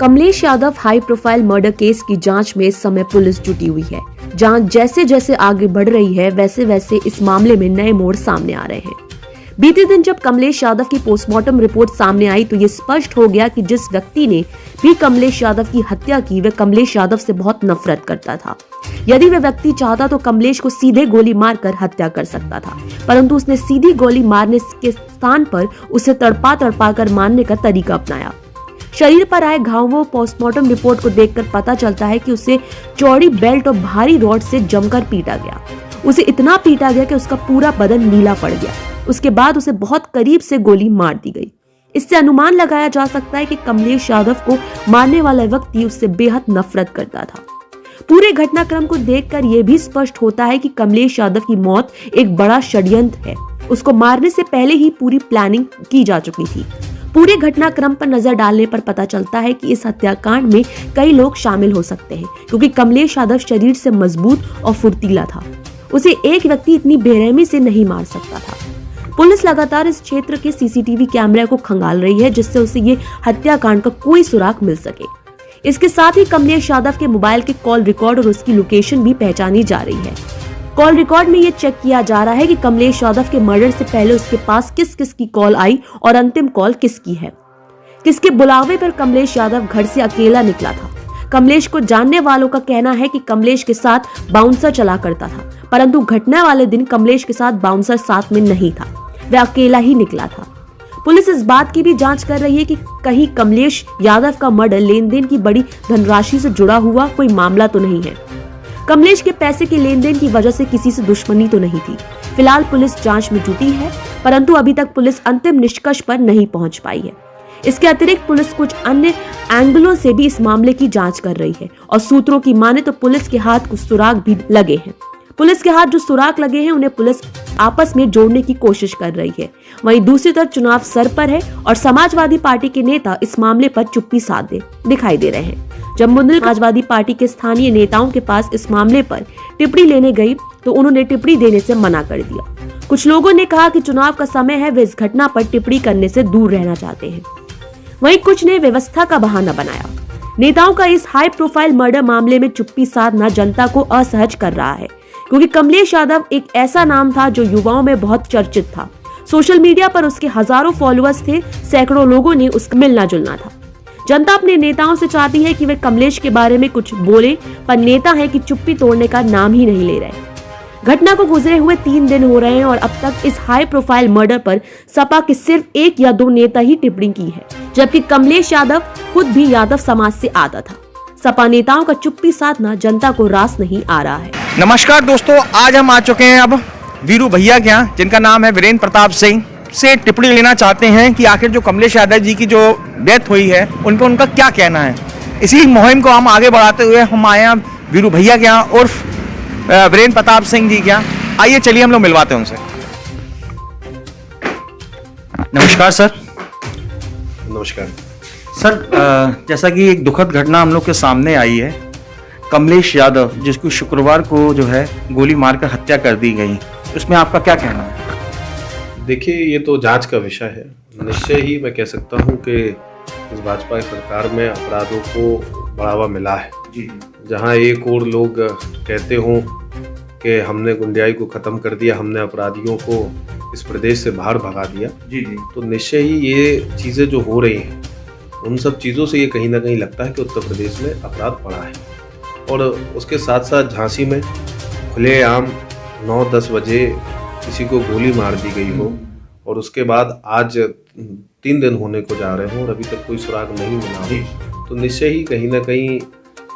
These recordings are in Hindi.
Kamlesh Yadav high profile murder case की जांच में इस समय पुलिस जुटी हुई है। जांच जैसे जैसे आगे बढ़ रही है वैसे वैसे इस मामले में नए मोड़ सामने आ रहे हैं। बीते दिन जब कमलेश यादव की पोस्टमार्टम रिपोर्ट सामने आई तो ये स्पष्ट हो गया कि जिस व्यक्ति ने भी कमलेश यादव की हत्या की वह कमलेश यादव से बहुत नफरत करता था। यदि वह व्यक्ति चाहता तो कमलेश को सीधे गोली मारकर हत्या कर सकता था, परंतु उसने सीधी गोली मारने के स्थान पर उसे तड़पा कर मारने का तरीका अपनाया। शरीर पर आए घावों पोस्टमार्टम रिपोर्ट को देखकर पता चलता है कि उसे चौड़ी बेल्ट और भारी रॉड से जमकर पीटा गया। उसे इतना पीटा गया कि उसका पूरा बदन नीला पड़ गया। उसके बाद उसे बहुत करीब से गोली मार दी गई। इससे अनुमान लगाया जा सकता है कि कमलेश यादव को मारने वाला व्यक्ति उससे बेहद नफरत करता था। पूरे घटनाक्रम को देखकर यह भी स्पष्ट होता है कि कमलेश यादव की मौत एक बड़ा षड्यंत्र है। उसको मारने से पहले ही पूरी प्लानिंग की जा चुकी थी। पूरे घटनाक्रम पर नजर डालने पर पता चलता है कि इस हत्याकांड में कई लोग शामिल हो सकते हैं, क्योंकि कमलेश यादव शरीर से मजबूत और फुर्तीला था। उसे एक व्यक्ति इतनी बेरहमी से नहीं मार सकता था। पुलिस लगातार इस क्षेत्र के सीसीटीवी कैमरे को खंगाल रही है, जिससे उसे ये हत्याकांड का कोई सुराग मिल सके। इसके साथ ही कमलेश यादव के मोबाइल के कॉल रिकॉर्ड और उसकी लोकेशन भी पहचानी जा रही है। कॉल रिकॉर्ड में ये चेक किया जा रहा है कि कमलेश यादव के मर्डर से पहले उसके पास किस किस की कॉल आई और अंतिम कॉल किसकी है। किसके बुलावे पर कमलेश यादव घर से अकेला निकला था। कमलेश को जानने वालों का कहना है कि कमलेश के साथ बाउंसर चला करता था, परंतु घटना वाले दिन कमलेश के साथ बाउंसर साथ में नहीं था, वह अकेला ही निकला था। पुलिस इस बात की भी जांच कर रही है कि कहीं कमलेश यादव का मर्डर लेन देन की बड़ी धनराशि से जुड़ा हुआ कोई मामला तो नहीं है। कमलेश के पैसे के लेन देन की वजह से किसी से दुश्मनी तो नहीं थी। फिलहाल पुलिस जांच में जुटी है, परंतु अभी तक पुलिस अंतिम निष्कर्ष पर नहीं पहुंच पाई है। इसके अतिरिक्त पुलिस कुछ अन्य एंगलों से भी इस मामले की जांच कर रही है और सूत्रों की माने तो पुलिस के हाथ कुछ सुराग भी लगे हैं। पुलिस के हाथ जो सुराग लगे हैं उन्हें पुलिस आपस में जोड़ने की कोशिश कर रही है। वहीं दूसरी तरफ चुनाव सर पर है और समाजवादी पार्टी के नेता इस मामले पर चुप्पी साधे दिखाई दे रहे हैं। जब मुंदल समाजवादी पार्टी के स्थानीय नेताओं के पास इस मामले पर टिप्पणी लेने गई तो उन्होंने टिप्पणी देने से मना कर दिया। कुछ लोगों ने कहा कि चुनाव का समय है, वे इस घटना पर टिप्पणी करने से दूर रहना चाहते हैं। वहीं कुछ ने व्यवस्था का बहाना बनाया। नेताओं का इस हाई प्रोफाइल मर्डर मामले में चुप्पी साधना जनता को असहज कर रहा है, क्योंकि कमलेश यादव एक ऐसा नाम था जो युवाओं में बहुत चर्चित था। सोशल मीडिया पर उसके हजारों फॉलोअर्स थे, सैकड़ों लोगों ने उसका मिलना जुलना था। जनता अपने नेताओं से चाहती है कि वे कमलेश के बारे में कुछ बोले, पर नेता है कि चुप्पी तोड़ने का नाम ही नहीं ले रहे। घटना को गुजरे हुए 3 दिन हो रहे हैं और अब तक इस हाई प्रोफाइल मर्डर पर सपा के सिर्फ 1 या 2 नेता ही टिप्पणी की है, जबकि कमलेश यादव खुद भी यादव समाज से आता था। सपा नेताओं का चुप्पी साधना जनता को रास नहीं आ रहा है। नमस्कार दोस्तों, आज हम आ चुके हैं अब वीरू भैया के यहाँ, जिनका नाम है वीरेंद्र प्रताप सिंह, से टिप्पणी लेना चाहते हैं कि आखिर जो कमलेश यादव जी की जो डेथ हुई है उन पर उनका क्या कहना है। इसी मुहिम को हम आगे बढ़ाते हुए हम आए हैं वीरू भैया के यहाँ उर्फ वीरेंद्र प्रताप सिंह जी के यहाँ। आइए चलिए हम लोग मिलवाते हैं उनसे। नमस्कार सर। नमस्कार सर, जैसा कि एक दुखद घटना हम लोग के सामने आई है, कमलेश यादव जिसको शुक्रवार को जो है गोली मारकर हत्या कर दी गई, उसमें आपका क्या कहना है? देखिए, ये तो जांच का विषय है। निश्चय ही मैं कह सकता हूँ कि इस भाजपा की सरकार में अपराधों को बढ़ावा मिला है। जहाँ एक और लोग कहते हों कि हमने गुंडाई को ख़त्म कर दिया, हमने अपराधियों को इस प्रदेश से बाहर भगा दिया, तो निश्चय ही ये चीज़ें जो हो रही हैं उन सब चीज़ों से ये कहीं ना कहीं लगता है कि उत्तर प्रदेश में अपराध बढ़ा है। और उसके साथ साथ झांसी में खुलेआम 9-10 बजे किसी को गोली मार दी गई हो और उसके बाद आज 3 दिन होने को जा रहे हों और अभी तक कोई सुराग नहीं मिला हो, तो निश्चय ही कहीं ना कहीं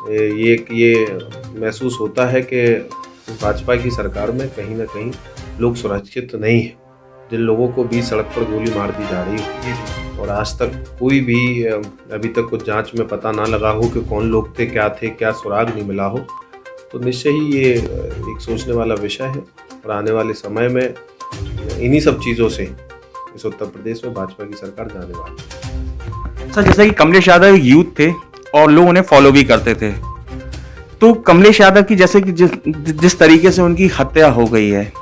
ये महसूस होता है कि भाजपा की सरकार में कहीं ना कहीं लोग सुरक्षित नहीं है। जिन लोगों को भी सड़क पर गोली मार दी जा रही है और आज तक कोई भी अभी तक कुछ जांच में पता ना लगा हो कि कौन लोग थे, क्या सुराग नहीं मिला हो, तो निश्चय ही ये एक सोचने वाला विषय है। और आने वाले समय में इन्हीं सब चीज़ों से इस उत्तर प्रदेश में भाजपा की सरकार जाने वाली है। सर, जैसे कि कमलेश यादव यूथ थे और लोग उन्हें फॉलो भी करते थे, तो कमलेश यादव की जैसे कि जिस तरीके से उनकी हत्या हो गई है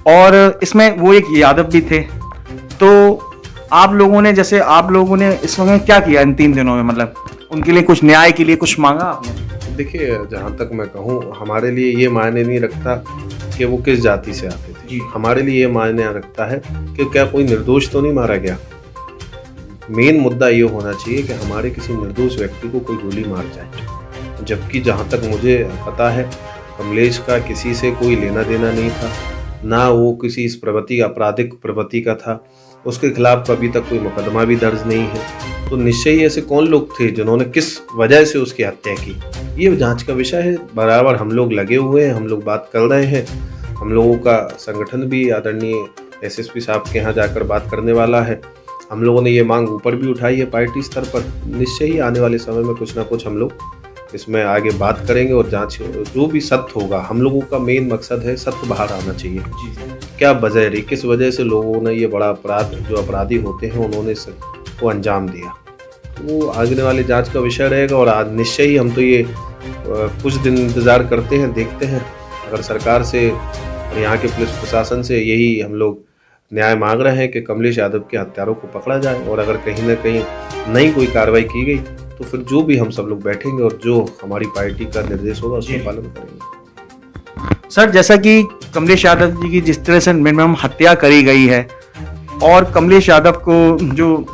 और इसमें वो एक यादव भी थे, तो आप लोगों ने इस वक्त क्या किया इन 3 दिनों में? मतलब उनके लिए कुछ न्याय के लिए कुछ मांगा आपने? देखिए, जहाँ तक मैं कहूँ, हमारे लिए ये मायने नहीं रखता कि वो किस जाति से आते थे। हमारे लिए ये मायने रखता है कि क्या कोई निर्दोष तो नहीं मारा गया। मेन मुद्दा ये होना चाहिए कि हमारे किसी निर्दोष व्यक्ति को कोई गोली मार जाए। जबकि जहाँ तक मुझे पता है, कमलेश का किसी से कोई लेना देना नहीं था, ना वो किसी इस आपराधिक प्रवृत्ति का था। उसके खिलाफ अभी तक कोई मुकदमा भी दर्ज नहीं है। तो निश्चय ही ऐसे कौन लोग थे जिन्होंने किस वजह से उसकी हत्या की, ये जांच का विषय है। बराबर हम लोग लगे हुए हैं, हम लोग बात कर रहे हैं। हम लोगों का संगठन भी आदरणीय एसएसपी साहब के यहाँ जाकर बात करने वाला है। हम लोगों ने ये मांग ऊपर भी उठाई है पार्टी स्तर पर। निश्चय ही आने वाले समय में कुछ ना कुछ हम लोग इसमें आगे बात करेंगे और जांच जो भी सत्य होगा। हम लोगों का मेन मकसद है सत्य बाहर आना चाहिए। क्या वजह रही, किस वजह से लोगों ने ये बड़ा अपराध, जो अपराधी होते हैं उन्होंने इसको अंजाम दिया, वो आगे वाली जांच का विषय रहेगा। और आज निश्चय ही हम तो ये कुछ दिन इंतज़ार करते हैं, देखते हैं। अगर सरकार से और यहाँ के पुलिस प्रशासन से यही हम लोग न्याय मांग रहे हैं कि कमलेश यादव के हत्यारों को पकड़ा जाए, और अगर कहीं ना कहीं नई कोई कार्रवाई की गई तो फिर जो भी हम सब लोग बैठेंगे और जो हमारी पार्टी का निर्देश होगा उसका पालन करेंगे। सर, जैसा कि कमलेश यादव जी की जिस तरह से निर्मम हत्या करी गई है और कमलेश यादव को जो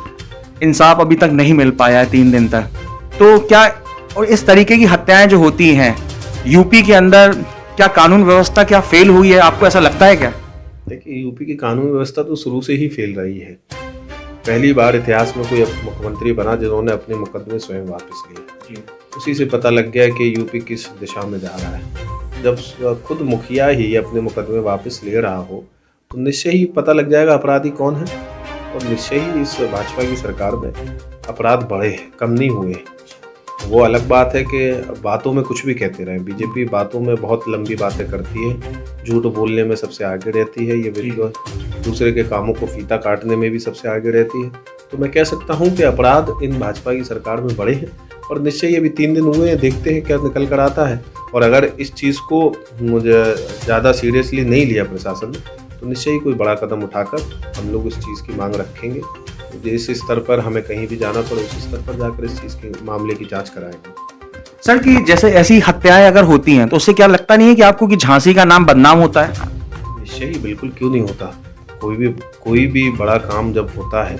इंसाफ अभी तक नहीं मिल पाया है 3 दिन तक, तो क्या और इस तरीके की हत्याएं जो होती हैं यूपी के अंदर, क्या कानून व्यवस्था क्या फेल हुई है? आपको ऐसा लगता है क्या? देखिए, यूपी की कानून व्यवस्था तो शुरू से ही फेल रही है। पहली बार इतिहास में कोई मुख्यमंत्री बना जिन्होंने अपने मुकदमे स्वयं वापस लिए। उसी से पता लग गया कि यूपी किस दिशा में जा रहा है। जब खुद मुखिया ही अपने मुकदमे वापस ले रहा हो तो निश्चय ही पता लग जाएगा अपराधी कौन है। और निश्चय ही इस भाजपा की सरकार में अपराध बढ़े हैं, कम नहीं हुए। वो अलग बात है कि बातों में कुछ भी कहते रहे। बीजेपी बातों में बहुत लंबी बातें करती है, झूठ बोलने में सबसे आगे रहती है, ये दूसरे के कामों को फीता काटने में भी सबसे आगे रहती है। तो मैं कह सकता हूं कि अपराध इन भाजपा की सरकार में बढ़े हैं। और निश्चय ही अभी 3 दिन हुए हैं, देखते हैं क्या निकल कर आता है। और अगर इस चीज़ को मुझे ज़्यादा सीरियसली नहीं लिया प्रशासन ने तो निश्चय ही कोई बड़ा कदम उठाकर हम लोग इस चीज़ की मांग रखेंगे। जिस स्तर पर हमें कहीं भी जाना पड़े उस स्तर पर जाकर इस चीज़ के मामले की जांच कराएंगे। सर, कि जैसे ऐसी हत्याएं अगर होती हैं तो उससे क्या लगता नहीं है कि आपको कि झांसी का नाम बदनाम होता है? निश्चय ही, बिल्कुल क्यों नहीं होता। कोई भी बड़ा काम जब होता है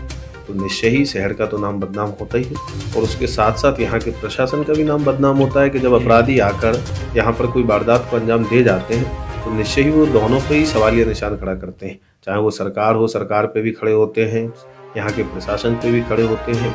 तो निश्चय ही शहर का तो नाम बदनाम होता ही है। और उसके साथ साथ यहाँ के प्रशासन का भी नाम बदनाम होता है कि जब अपराधी आकर यहाँ पर कोई वारदात को अंजाम दे जाते हैं तो निश्चय ही वो दोनों पे ही सवालिया निशान खड़ा करते हैं। चाहे वो सरकार हो, सरकार पे भी खड़े होते हैं, यहाँ के प्रशासन पे भी खड़े होते हैं।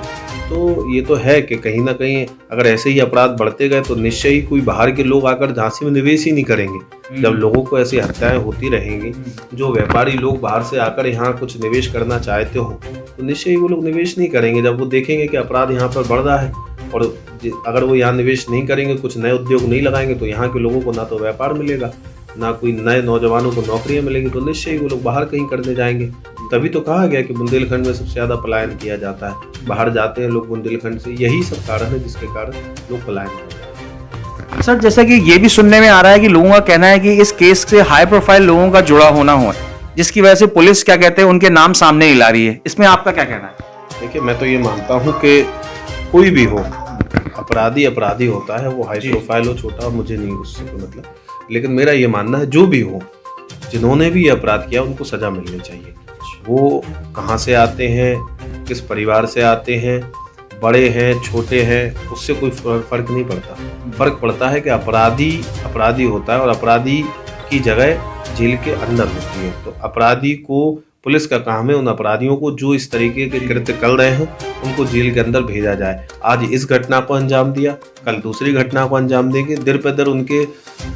तो ये तो है कि कहीं ना कहीं अगर ऐसे ही अपराध बढ़ते गए तो निश्चय ही कोई बाहर के लोग आकर झांसी में निवेश ही नहीं करेंगे। जब लोगों को ऐसी हत्याएं होती रहेंगी, जो व्यापारी लोग बाहर से आकर यहाँ कुछ निवेश करना चाहते हो तो निश्चय ही वो लोग निवेश नहीं करेंगे। जब वो देखेंगे कि अपराध यहाँ पर बढ़ रहा है और अगर वो यहाँ निवेश नहीं करेंगे, कुछ नए उद्योग नहीं लगाएंगे तो यहाँ के लोगों को ना तो व्यापार मिलेगा, ना कोई नए नौजवानों को नौकरियां मिलेंगी। तो निश्चय ही वो लोग बाहर कहीं करने जाएंगे। तभी तो कहा गया कि बुंदेलखंड में सबसे ज़्यादा पलायन किया जाता है, बाहर जाते हैं लोग बुंदेलखंड से। यही सब कारण है जिसके कारण लोग पलायन कर रहे हैं। सर, जैसा कि ये भी सुनने में आ रहा है कि लोगों का कहना है कि इस केस से हाई प्रोफाइल लोगों का जुड़ा होना हुआ, जिसकी वजह से पुलिस क्या कहते हैं उनके नाम सामने नहीं ला रही है। इसमें आपका क्या कहना है? देखिए, मैं तो ये मानता हूँ कि कोई भी हो, अपराधी होता है, वो हाई प्रोफाइल हो, छोटा हो, मुझे नहीं उससे कोई मतलब। लेकिन मेरा ये मानना है जो भी हो, जिन्होंने भी ये अपराध किया उनको सजा मिलनी चाहिए। वो कहाँ से आते हैं, किस परिवार से आते हैं, बड़े हैं, छोटे हैं, उससे कोई फर्क नहीं पड़ता। फर्क पड़ता है कि अपराधी होता है और अपराधी की जगह जेल के अंदर होती है। तो अपराधी को, पुलिस का काम है उन अपराधियों को जो इस तरीके के कृत्य कर रहे हैं उनको जेल के अंदर भेजा जाए। आज इस घटना को अंजाम दिया, कल दूसरी घटना को अंजाम देंगे, दर पे दर उनके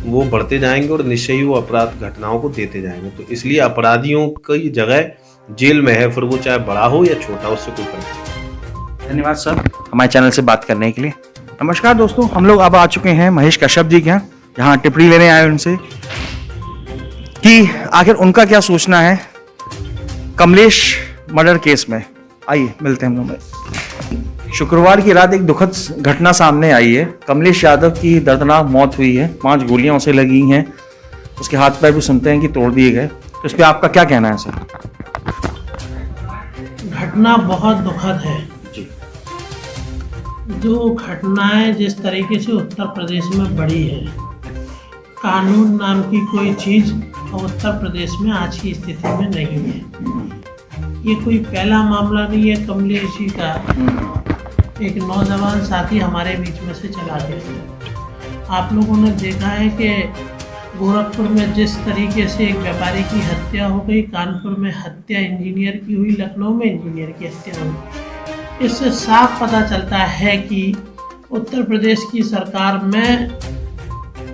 वो बढ़ते जाएंगे और निश्चय ही वो अपराध घटनाओं को देते जाएंगे। तो इसलिए अपराधियों की जगह जेल में है, फिर वो चाहे बड़ा हो या छोटा, उससे कोई फर्क नहीं। धन्यवाद सर हमारे चैनल से बात करने के लिए। नमस्कार दोस्तों, हम लोग अब आ चुके हैं महेश कश्यप जी के यहाँ टिप्पणी लेने आए उनसे कि आखिर उनका क्या सोचना है कमलेश मर्डर केस में। आइए मिलते हैं हम लोग। शुक्रवार की रात एक दुखद घटना सामने आई है। कमलेश यादव की दर्दनाक मौत हुई है, 5 गोलियां उसे लगी हैं, उसके हाथ पैर भी सुनते हैं कि तोड़ दिए गए। तो इस पर आपका क्या कहना है सर? घटना बहुत दुखद है जी। जो घटनाएं जिस तरीके से उत्तर प्रदेश में बढ़ी है, कानून नाम की कोई चीज़ उत्तर प्रदेश में आज की स्थिति में नहीं है। ये कोई पहला मामला नहीं है। कमलेश जी का एक नौजवान साथी हमारे बीच में से चला गया। आप लोगों ने देखा है कि गोरखपुर में जिस तरीके से एक व्यापारी की हत्या हो गई, कानपुर में हत्या इंजीनियर की हुई, लखनऊ में इंजीनियर की हत्या हुई। इससे साफ पता चलता है कि उत्तर प्रदेश की सरकार में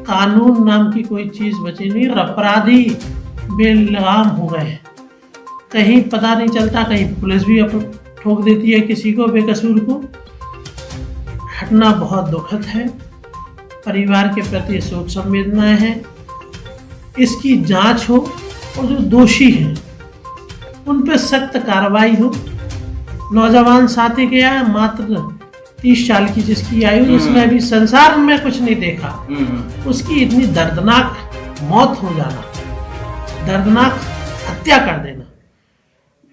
कानून नाम की कोई चीज़ बची नहीं और अपराधी बेलगाम हो गए। कहीं पता नहीं चलता, कहीं पुलिस भी ठोक देती है किसी को बेकसूर को। घटना बहुत दुखद है। परिवार के प्रति शोक संवेदनाएं हैं। इसकी जांच हो और जो दोषी हैं उन पर सख्त कार्रवाई हो। नौजवान साथी के यहाँ मात्र 30 साल की जिसकी आयु, जिसने अभी संसार में कुछ नहीं देखा, उसकी इतनी दर्दनाक मौत हो जाना, दर्दनाक हत्या कर देना,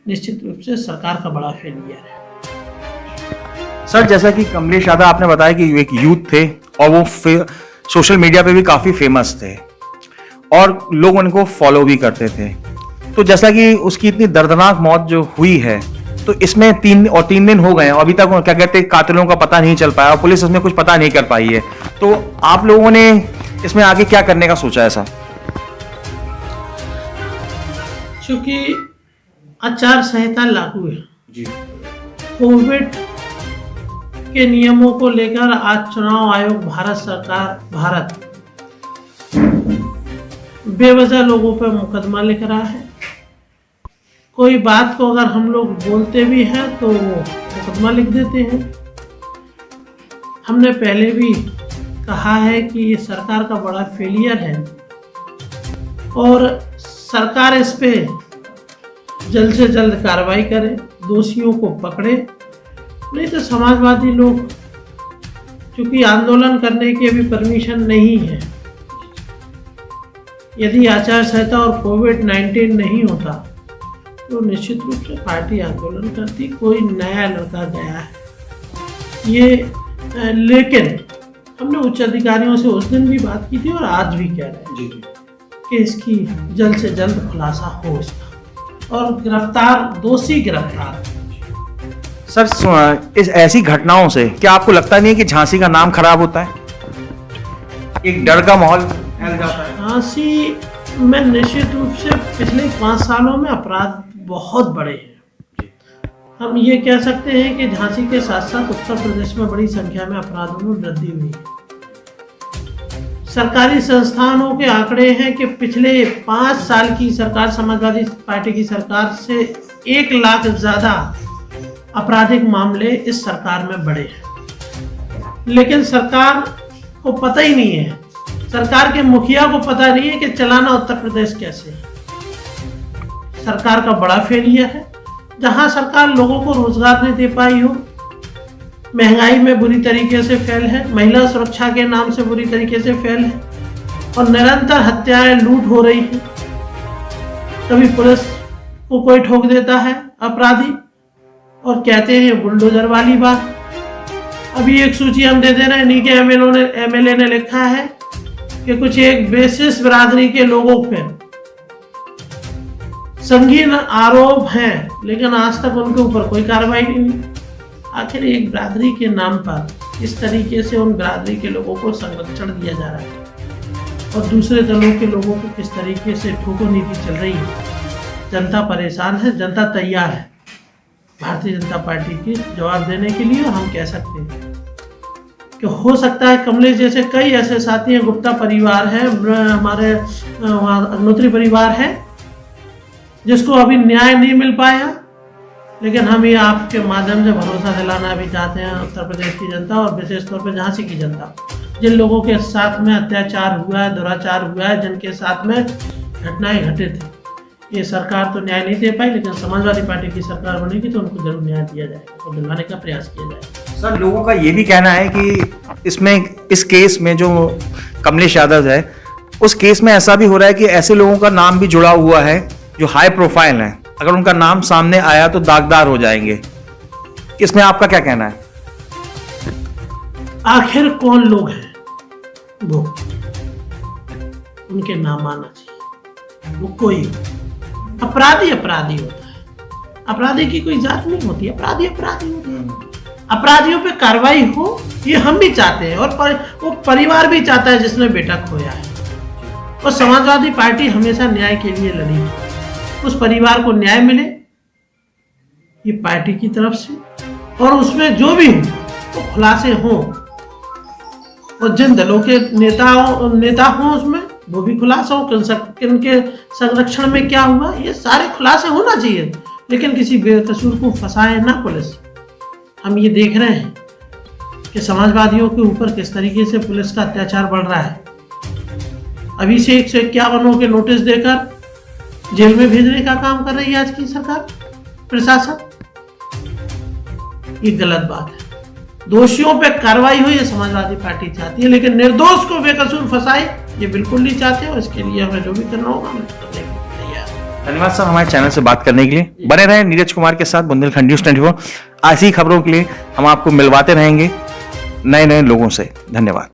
निश्चित रूप से सरकार का बड़ा फेलियर है। सर, जैसा कि कमलेश यादव आपने बताया कि एक यूथ थे और वो सोशल मीडिया पे भी काफी फेमस थे और लोग उनको फॉलो भी करते थे, तो जैसा कि उसकी इतनी दर्दनाक मौत जो हुई है, तो इसमें 3 दिन हो गए हैं, अभी तक क्या कहते हैं कातिलों का पता नहीं चल पाया और पुलिस उसमें कुछ पता नहीं कर पाई है। तो आप लोगों ने इसमें आगे क्या करने का सोचा है सर? चूंकि आचार संहिता लागू है जी, कोविड के नियमों को लेकर आज चुनाव आयोग भारत बेवजह लोगों पर मुकदमा लिख रहा है। कोई बात को अगर हम लोग बोलते भी हैं तो मुकदमा लिख देते हैं। हमने पहले भी कहा है कि ये सरकार का बड़ा फेलियर है और सरकार इस पे जल्द से जल्द कार्रवाई करे, दोषियों को पकड़े। नहीं तो समाजवादी लोग, क्योंकि आंदोलन करने की अभी परमिशन नहीं है, यदि आचार संहिता और कोविड-19 नहीं होता तो निश्चित रूप से पार्टी आंदोलन करती। कोई नया लड़का गया है ये, लेकिन हमने उच्च अधिकारियों से उस दिन भी बात की थी और आज भी कह रहे हैं कि इसकी जल्द से जल्द खुलासा हो इसका और दोषी गिरफ्तार। सर, इस ऐसी घटनाओं से क्या आपको लगता नहीं है कि झांसी का नाम खराब होता है, एक डर का माहौल फैल जाता है? झांसी में निश्चित रूप से पिछले 5 सालों में अपराध बहुत बड़े हैं। हम ये कह सकते हैं कि झांसी के साथ साथ उत्तर प्रदेश में बड़ी संख्या में अपराधों में वृद्धि हुई है। सरकारी संस्थानों के आंकड़े हैं कि पिछले 5 साल की सरकार, समाजवादी पार्टी की सरकार से 1 लाख ज्यादा आपराधिक मामले इस सरकार में बढ़े हैं। लेकिन सरकार को पता ही नहीं है, सरकार के मुखिया को पता नहीं है कि चलाना उत्तर प्रदेश कैसे है। सरकार का बड़ा फेलियर है। जहां सरकार लोगों को रोजगार नहीं दे पाई हो, महंगाई में बुरी तरीके से फेल है, महिला सुरक्षा के नाम से बुरी तरीके से फेल है और निरंतर हत्याएं, लूट हो रही है। कभी पुलिस को कोई ठोक देता है अपराधी और कहते हैं बुलडोजर वाली बात। अभी एक सूची हम दे दे रहे हैं, नीचे एमएलए ने लिखा है कि कुछ एक बेसिस बिरादरी के लोगों पे संगीन आरोप हैं, लेकिन आज तक उनके ऊपर कोई कार्रवाई नहीं हुई। आखिर एक बिरादरी के नाम पर इस तरीके से उन बिरादरी के लोगों को संरक्षण दिया जा रहा है और दूसरे दलों के लोगों को किस तरीके से ठोको नीति चल रही है। जनता परेशान है, जनता तैयार है भारतीय जनता पार्टी की जवाब देने के लिए। हम कह सकते हैं कि हो सकता है कमलेश जैसे कई ऐसे साथी हैं, गुप्ता परिवार है, हमारे अग्निहोत्री परिवार है, जिसको अभी न्याय नहीं मिल पाया, लेकिन हम ये आपके माध्यम से भरोसा दिलाना भी चाहते हैं उत्तर प्रदेश की जनता और विशेष तौर पर झांसी की जनता, जिन लोगों के साथ में अत्याचार हुआ है, दुराचार हुआ है, जिनके साथ में घटनाएं घटित है। ये सरकार तो न्याय नहीं दे पाई, लेकिन समाजवादी पार्टी की सरकार बनेगी तो उनको जरूर न्याय दिया जाएगा और दिलवाने का प्रयास किया जाएगा। सर, लोगों का ये भी कहना है कि इस केस में जो कमलेश यादव है, उस केस में ऐसा भी हो रहा है कि ऐसे लोगों का नाम भी जुड़ा हुआ है जो हाई प्रोफाइल है, अगर उनका नाम सामने आया तो दागदार हो जाएंगे। इसमें आपका क्या कहना है? आखिर कौन लोग हैं वो, उनके नाम आना चाहिए। वो कोई अपराधी अपराधी होता है, अपराधी की कोई जात नहीं होती, अपराधी अपराधी होता है। अपराधियों पे कार्रवाई हो ये हम भी चाहते हैं, और वो परिवार भी चाहता है जिसने बेटा खोया है। और समाजवादी पार्टी हमेशा न्याय के लिए लड़ी है, उस परिवार को न्याय मिले ये पार्टी की तरफ से, और उसमें जो भी हो वो खुलासे हों, और जिन दलों के नेता हों उसमें वो भी खुलासा हो, किनके संरक्षण में क्या हुआ, ये सारे खुलासे होना चाहिए। लेकिन किसी बेकसूर को फंसाए ना पुलिस। हम ये देख रहे हैं कि समाजवादियों के ऊपर किस तरीके से पुलिस का अत्याचार बढ़ रहा है। अभी से 151 के नोटिस देकर जेल में भेजने का काम कर रही है आज की सरकार, प्रशासन। ये गलत बात है। दोषियों पे कार्रवाई हो ये समाजवादी पार्टी चाहती है, लेकिन निर्दोष को बेकसूर फंसाए ये बिल्कुल नहीं चाहते, और इसके लिए हमें जो भी करना होगा हमें करने के लिए तैयार हैं। धन्यवाद सर हमारे चैनल से बात करने के लिए। बने रहें नीरज कुमार के साथ बुंदेलखंड न्यूज़ 24। ऐसी खबरों के लिए हम आपको मिलवाते रहेंगे नए नए लोगों से। धन्यवाद।